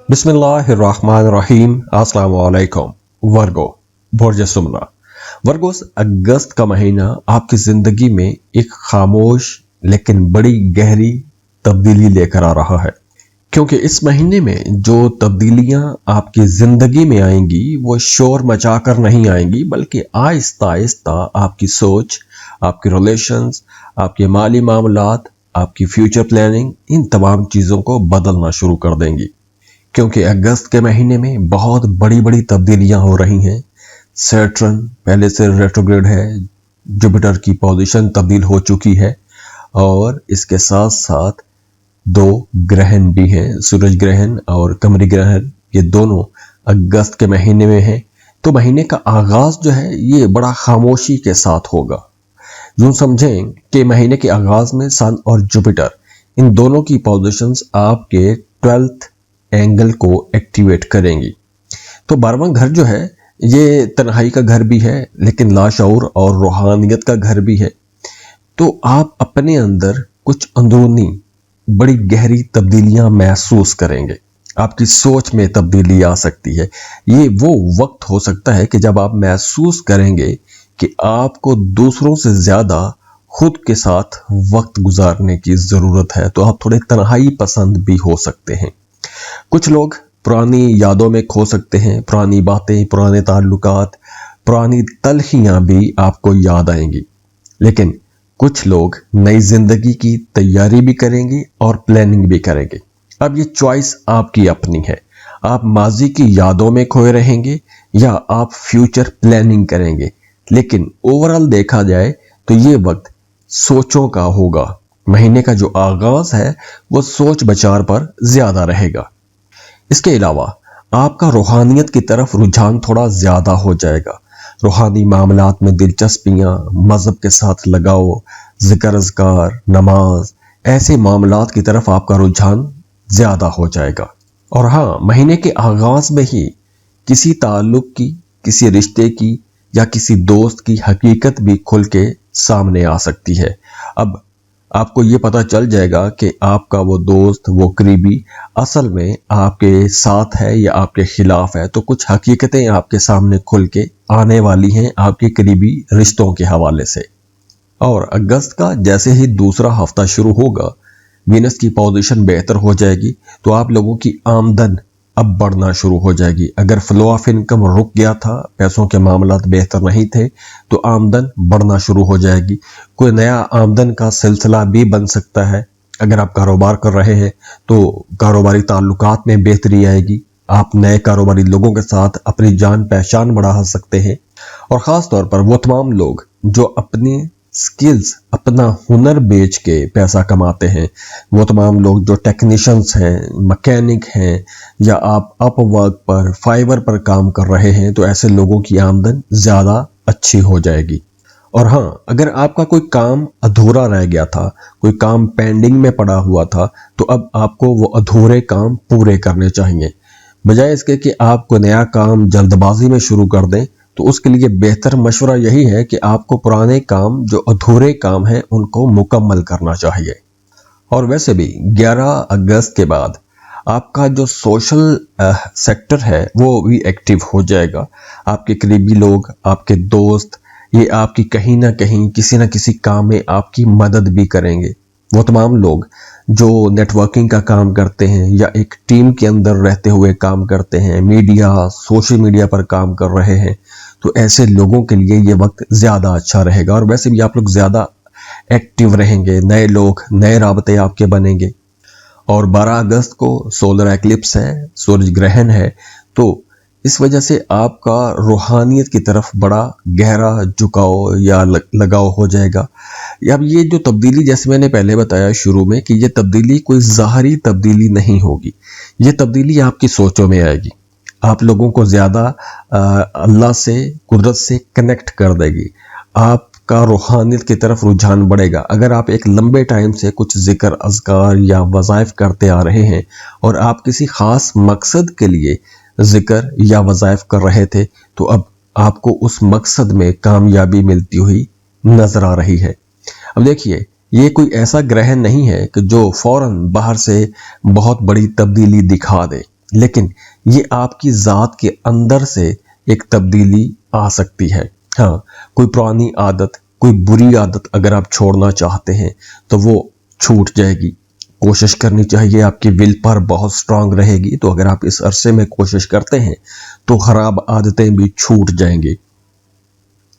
बिस्मिल्लाहिर्रहमानिर्रहीम। अस्सलाम वालेकुम। वर्गो बोर्जसुमना। वर्गोस, अगस्त का महीना आपकी जिंदगी में एक खामोश लेकिन बड़ी गहरी तब्दीली लेकर आ रहा है, क्योंकि इस महीने में जो तब्दीलियां आपकी जिंदगी में आएंगी वो शोर मचाकर नहीं आएंगी, बल्कि आहिस्ता आहिस्ता आपकी सोच, आपके रिलेशंस, आपके माली मामलात, आपकी फ्यूचर प्लानिंग, इन तमाम चीज़ों को बदलना शुरू कर देंगी। क्योंकि अगस्त के महीने में बहुत बड़ी बड़ी तब्दीलियां हो रही हैं। सैटर्न पहले से रेट्रोग्रेड है, जुपिटर की पोजीशन तब्दील हो चुकी है, और इसके साथ साथ दो ग्रहण भी हैं, सूरज ग्रहण और कमरी ग्रहण। ये दोनों अगस्त के महीने में हैं। तो महीने का आगाज जो है ये बड़ा खामोशी के साथ होगा। यूं समझें कि महीने के आगाज में सन और जुपिटर, इन दोनों की पोजीशंस आपके 12th एंगल को एक्टिवेट करेंगी। तो 12वां घर जो है ये तन्हाई का घर भी है, लेकिन लाशऊर और रूहानियत का घर भी है। तो आप अपने अंदर कुछ अंदरूनी बड़ी गहरी तब्दीलियां महसूस करेंगे। आपकी सोच में तब्दीली आ सकती है। ये वो वक्त हो सकता है कि जब आप महसूस करेंगे कि आपको दूसरों से ज्यादा खुद के साथ वक्त गुजारने की जरूरत है। तो आप थोड़े तन्हाई पसंद भी हो सकते हैं। कुछ लोग पुरानी यादों में खो सकते हैं। पुरानी बातें, पुराने ताल्लुकात, पुरानी तलखियां भी आपको याद आएंगी। लेकिन कुछ लोग नई जिंदगी की तैयारी भी करेंगे और प्लानिंग भी करेंगे। अब ये चॉइस आपकी अपनी है। आप माजी की यादों में खोए रहेंगे या आप फ्यूचर प्लानिंग करेंगे। लेकिन ओवरऑल देखा जाए तो ये वक्त सोचों का होगा। महीने का जो आगाज है वो सोच विचार पर ज्यादा रहेगा। इसके अलावा आपका रूहानियत की तरफ रुझान थोड़ा ज्यादा हो जाएगा। रूहानी मामलात में दिलचस्पियां, मजहब के साथ लगाओ, जिक्र अज़कार, नमाज, ऐसे मामलात की तरफ आपका रुझान ज्यादा हो जाएगा। और हाँ, महीने के आगाज में ही किसी ताल्लुक की, किसी रिश्ते की या किसी दोस्त की हकीकत भी खुल के सामने आ सकती है। अब आपको ये पता चल जाएगा कि आपका वो दोस्त, वो करीबी असल में आपके साथ है या आपके खिलाफ है। तो कुछ हकीकतें आपके सामने खुल के आने वाली हैं आपके करीबी रिश्तों के हवाले से। और अगस्त का जैसे ही दूसरा हफ्ता शुरू होगा, वीनस की पोजीशन बेहतर हो जाएगी। तो आप लोगों की आमदन अब बढ़ना शुरू हो जाएगी। अगर फ्लो ऑफ इनकम रुक गया था, पैसों के मामलात बेहतर नहीं थे, तो आमदन बढ़ना शुरू हो जाएगी। कोई नया आमदन का सिलसिला भी बन सकता है। अगर आप कारोबार कर रहे हैं तो कारोबारी ताल्लुकात में बेहतरी आएगी। आप नए कारोबारी लोगों के साथ अपनी जान पहचान बढ़ा सकते हैं। और ख़ास तौर पर वो तमाम लोग जो अपनी स्किल्स, अपना हुनर बेच के पैसा कमाते हैं, वो तमाम लोग जो टेक्नीशियंस हैं, मैकेनिक हैं, या आप अपवर्क पर, फाइवर पर काम कर रहे हैं, तो ऐसे लोगों की आमदन ज़्यादा अच्छी हो जाएगी। और हाँ, अगर आपका कोई काम अधूरा रह गया था, कोई काम पेंडिंग में पड़ा हुआ था, तो अब आपको वो अधूरे काम पूरे करने चाहिए। बजाय इसके कि आप कोई नया काम जल्दबाजी में शुरू कर दें, तो उसके लिए बेहतर मशवरा यही है कि आपको पुराने काम, जो अधूरे काम हैं, उनको मुकम्मल करना चाहिए। और वैसे भी 11 अगस्त के बाद आपका जो सोशल सेक्टर है वो भी एक्टिव हो जाएगा। आपके करीबी लोग, आपके दोस्त, ये आपकी कहीं ना कहीं किसी न किसी काम में आपकी मदद भी करेंगे। वो तमाम लोग जो नेटवर्किंग का काम करते हैं या एक टीम के अंदर रहते हुए काम करते हैं, मीडिया, सोशल मीडिया पर काम कर रहे हैं, तो ऐसे लोगों के लिए ये वक्त ज़्यादा अच्छा रहेगा। और वैसे भी आप लोग ज़्यादा एक्टिव रहेंगे, नए लोग, नए राबते आपके बनेंगे। और 12 अगस्त को सोलर एक्लिप्स है, सूरज ग्रहण है, तो इस वजह से आपका रूहानियत की तरफ बड़ा गहरा झुकाव या लगाव हो जाएगा। अब ये जो तब्दीली, जैसे मैंने पहले बताया शुरू में, कि ये तब्दीली कोई ज़ाहरी तब्दीली नहीं होगी। ये तब्दीली आपकी सोचों में आएगी। आप लोगों को ज़्यादा अल्लाह से, कुदरत से कनेक्ट कर देगी। आपका रूहानियत की तरफ रुझान बढ़ेगा। अगर आप एक लंबे टाइम से कुछ जिक्र अज़कार या वज़ाइफ करते आ रहे हैं और आप किसी ख़ास मकसद के लिए जिक्र या वज़ाइफ कर रहे थे, तो अब आपको उस मकसद में कामयाबी मिलती हुई नजर आ रही है। अब देखिए, ये कोई ऐसा ग्रहण नहीं है कि जो फौरन बाहर से बहुत बड़ी तब्दीली दिखा दे। लेकिन ये आपकी ज़ात के अंदर से एक तब्दीली आ सकती है। हाँ, कोई पुरानी आदत, कोई बुरी आदत अगर आप छोड़ना चाहते हैं तो वो छूट जाएगी। कोशिश करनी चाहिए, आपकी विल पावर बहुत स्ट्रांग रहेगी। तो अगर आप इस अरसे में कोशिश करते हैं तो खराब आदतें भी छूट जाएंगी।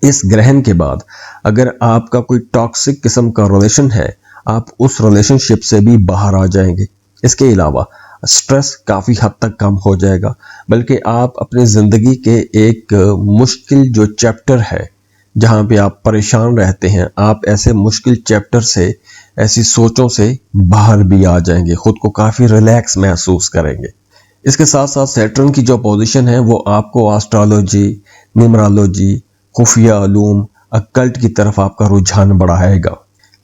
इस ग्रहण के बाद अगर आपका कोई टॉक्सिक किस्म का रिलेशन है, आप उस रिलेशनशिप से भी बाहर आ जाएंगे। इसके अलावा स्ट्रेस काफ़ी हद तक कम हो जाएगा, बल्कि आप अपनी ज़िंदगी के एक मुश्किल जो चैप्टर है जहाँ पे आप परेशान रहते हैं, आप ऐसे मुश्किल चैप्टर से, ऐसी सोचों से बाहर भी आ जाएंगे, खुद को काफ़ी रिलैक्स महसूस करेंगे। इसके साथ साथ सैटर्न की जो पोजीशन है वो आपको एस्ट्रोलॉजी, न्यूमरोलॉजी, खुफिया उलूम, अकल्ट की तरफ आपका रुझान बढ़ाएगा।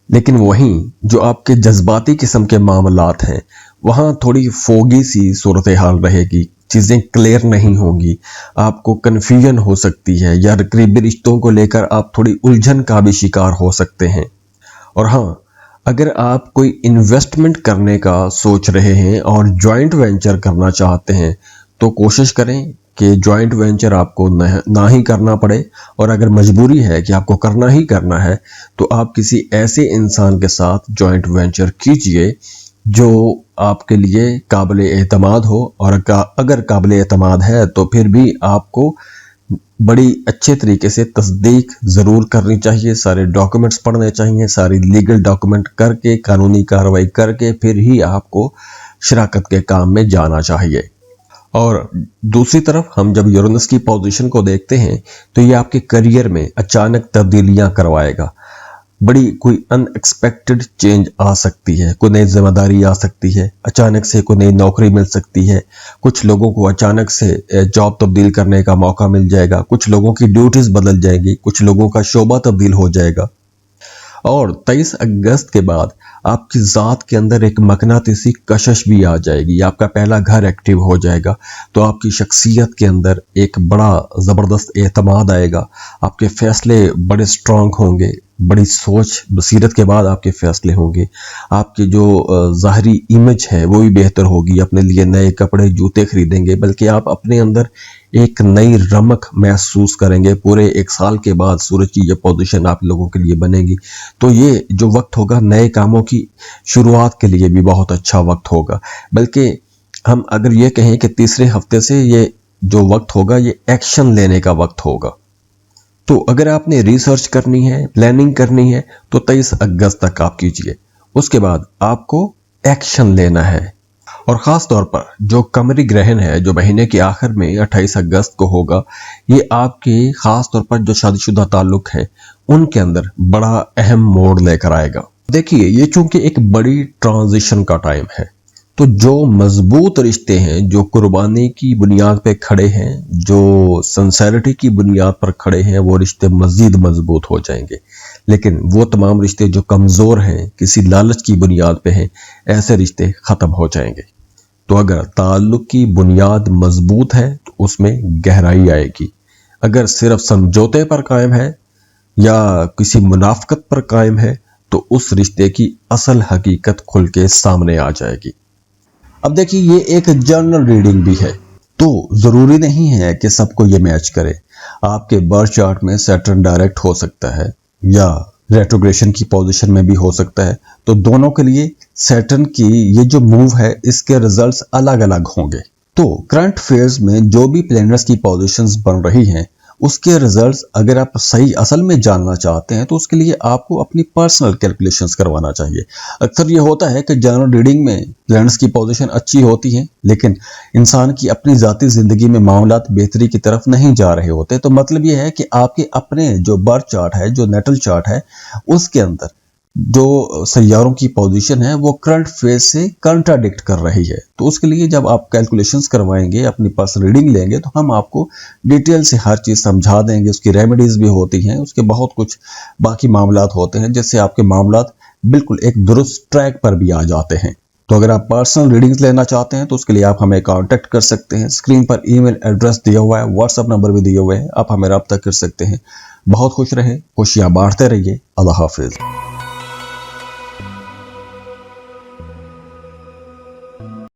लेकिन वहीं जो आपके जज्बाती किस्म के मामलात हैं वहाँ थोड़ी फोगी सी सूरत हाल रहेगी, चीज़ें क्लियर नहीं होंगी, आपको कन्फ्यूजन हो सकती है, या करीबी रिश्तों को लेकर आप थोड़ी उलझन का भी शिकार हो सकते हैं। और हाँ, अगर आप कोई इन्वेस्टमेंट करने का सोच रहे हैं और जॉइंट वेंचर करना चाहते हैं तो कोशिश करें कि जॉइंट वेंचर आपको ना ही करना पड़े, और अगर मजबूरी है कि आपको करना ही करना है तो आप किसी ऐसे इंसान के साथ जॉइंट वेंचर कीजिए जो आपके लिए काबिल एतमाद हो। और अगर काबिल एतमाद है तो फिर भी आपको बड़ी अच्छे तरीके से तस्दीक ज़रूर करनी चाहिए, सारे डॉक्यूमेंट्स पढ़ने चाहिए, सारी लीगल डॉक्यूमेंट करके, कानूनी कार्रवाई करके फिर ही आपको शराकत के काम में जाना चाहिए। और दूसरी तरफ हम जब यूरेनस की पोजीशन को देखते हैं तो ये आपके करियर में अचानक तब्दीलियां करवाएगा। बड़ी कोई अनएक्सपेक्टेड चेंज आ सकती है, कोई नई जिम्मेदारी आ सकती है, अचानक से कोई नई नौकरी मिल सकती है, कुछ लोगों को अचानक से जॉब तब्दील करने का मौका मिल जाएगा, कुछ लोगों की ड्यूटीज बदल जाएंगी, कुछ लोगों का शोबा तब्दील हो जाएगा। और 23 अगस्त के बाद आपकी ज़ात के अंदर एक मकनातीसी कशिश भी आ जाएगी, आपका पहला घर एक्टिव हो जाएगा। तो आपकी शख्सियत के अंदर एक बड़ा ज़बरदस्त एतमाद आएगा, आपके फैसले बड़े स्ट्रांग होंगे, बड़ी सोच बसीरत के बाद आपके फैसले होंगे, आपकी जो ज़ाहरी इमेज है वो भी बेहतर होगी, अपने लिए नए कपड़े जूते खरीदेंगे, बल्कि आप अपने अंदर एक नई रमक महसूस करेंगे। पूरे एक साल के बाद सूरज की ये पोजीशन आप लोगों के लिए बनेगी, तो ये जो वक्त होगा नए कामों की शुरुआत के लिए भी बहुत अच्छा वक्त होगा। बल्कि हम अगर ये कहें कि तीसरे हफ्ते से ये जो वक्त होगा ये एक्शन लेने का वक्त होगा। तो अगर आपने रिसर्च करनी है, प्लानिंग करनी है तो 23 अगस्त तक आप कीजिए, उसके बाद आपको एक्शन लेना है। और ख़ास तौर पर जो कमरी ग्रहण है जो महीने के आखिर में 28 अगस्त को होगा, ये आपके ख़ास तौर पर जो शादीशुदा ताल्लुक है उनके अंदर बड़ा अहम मोड़ लेकर आएगा। देखिए, ये चूंकि एक बड़ी ट्रांजिशन का टाइम है, तो जो मजबूत रिश्ते हैं, जो कुर्बानी की बुनियाद पे खड़े हैं, जो सिंसेरिटी की बुनियाद पर खड़े हैं, वो रिश्ते मजीद मजबूत हो जाएंगे। लेकिन वो तमाम रिश्ते जो कमज़ोर हैं, किसी लालच की बुनियाद पे हैं, ऐसे रिश्ते ख़त्म हो जाएंगे। तो अगर ताल्लुक की बुनियाद मजबूत है तो उसमें गहराई आएगी। अगर सिर्फ समझौते पर कायम है या किसी मुनाफकत पर कायम है तो उस रिश्ते की असल हकीकत खुल के सामने आ जाएगी। अब देखिए, ये एक जनरल रीडिंग भी है, तो ज़रूरी नहीं है कि सबको ये मैच करे। आपके बर्थ चार्ट में सैटर्न डायरेक्ट हो सकता है या रेट्रोग्रेशन की पोजीशन में भी हो सकता है, तो दोनों के लिए सैटर्न की ये जो मूव है इसके रिजल्ट्स अलग अलग होंगे। तो करंट फेयर्स में जो भी प्लैनेट्स की पोजीशंस बन रही हैं उसके रिजल्ट्स अगर आप सही असल में जानना चाहते हैं तो उसके लिए आपको अपनी पर्सनल कैलकुलेशंस करवाना चाहिए। अक्सर ये होता है कि जनरल रीडिंग में प्लैनेट्स की पोजीशन अच्छी होती है लेकिन इंसान की अपनी ज़ाती ज़िंदगी में मामलात बेहतरी की तरफ नहीं जा रहे होते। तो मतलब ये है कि आपके अपने जो बर्थ चार्ट है, जो नेटल चार्ट है, उसके अंदर जो सैयारों की पोजीशन है वो करंट फेज से कंट्राडिक्ट कर रही है। तो उसके लिए जब आप कैलकुलेशंस करवाएंगे, अपनी पर्सनल रीडिंग लेंगे, तो हम आपको डिटेल से हर चीज़ समझा देंगे। उसकी रेमेडीज भी होती हैं, उसके बहुत कुछ बाकी मामलात होते हैं जिससे आपके मामलात बिल्कुल एक दुरुस्त ट्रैक पर भी आ जाते हैं। तो अगर आप पर्सनल रीडिंग्स लेना चाहते हैं तो उसके लिए आप हमें कांटेक्ट कर सकते हैं। स्क्रीन पर ईमेल एड्रेस दिया हुआ है, व्हाट्सएप नंबर भी दिए हुए हैं, आप हमें रब्ता कर सकते हैं। बहुत खुश रहें, खुशियाँ बांटते रहिए। अल्लाह हाफिज।